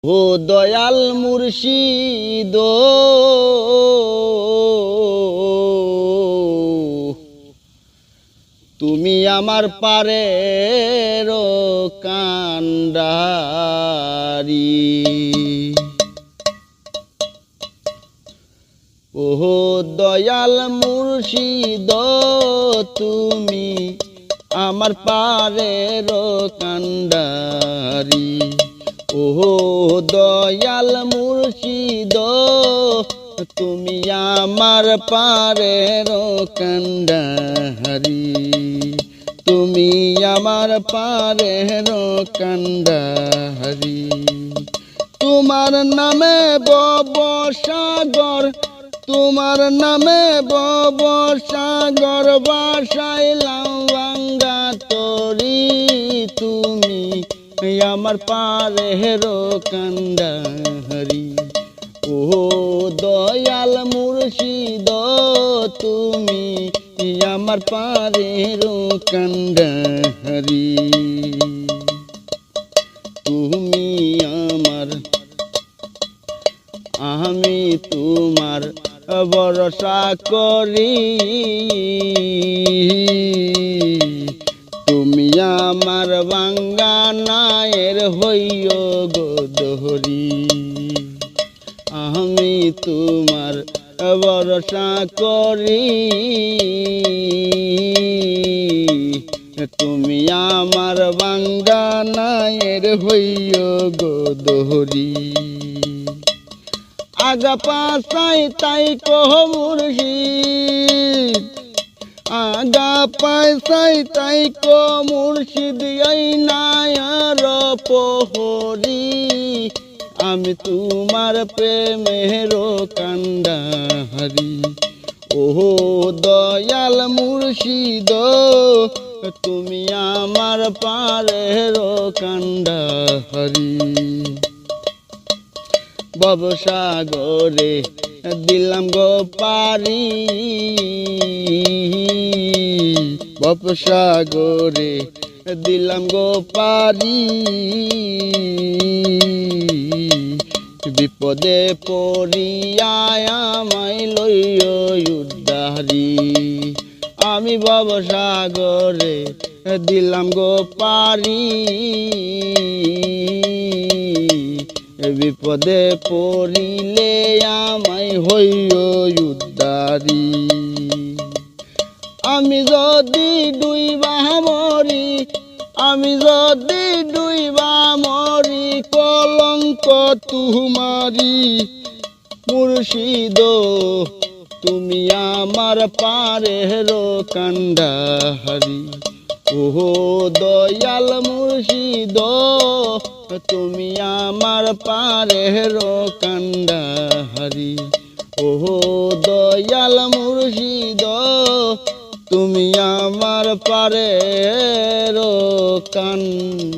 ও দয়াল মুর্শিদ তুমি আমার পারের কান্ডারি। ও দয়াল মুর্শিদ তুমি আমার পারের কান্ডারি। ও দয়াল মুর্শিদ তুমি আমার পারের কান্ডারি। তুমি আমার পারের কান্ডারি। তোমার নামে বব সাগর, তোমার নামে বব সাগর বাসাইলাম ভাঙ্গা তরি। তুমি আমার পারের কান্ডারি। ও দয়াল মুর্শিদ তুমি আমার পারের কান্ডারি। তুমি আমার, আমি তোমার ভরসা করি। তুমি আমার ভাঙ্গা নায়ের হইও গো দোহরি। আমি তোমার ভরসা করি। তুমি আমার ভাঙ্গা নায়ের হইও গো দোহরি। আগা পাশাই তাই কহ মুর্শিদ, আগা পাশাই তাই কহ মুর্শিদ এই নায়ার প্রহরী। আমি তোমার প্রেমের কান্ডারি। ও দয়াল মুর্শিদ তুমি আমার পারের কান্ডারি। ভবসাগরে দিলাম গো পারি, ভবসাগরে দিলাম গো পারি। বিপদে পড়িয়া আমায় লইও উদ্ধারি। আমি ভবসাগরে দিলাম গো পারি। বিপদে পড়িলে আমায় হইও উদ্ধারি। আমি যদি ডুইবা মরি, আমি যদি ডুইবা মরি কলঙ্ক তুমারি। মুর্শিদ তুমি আমার পারের কান্ডারি। ও দয়াল মুর্শিদ তুমি আমার পারের কান্ডারি। ও দয়াল মুর্শিদ তুমি আমার পারের কান্ডারি।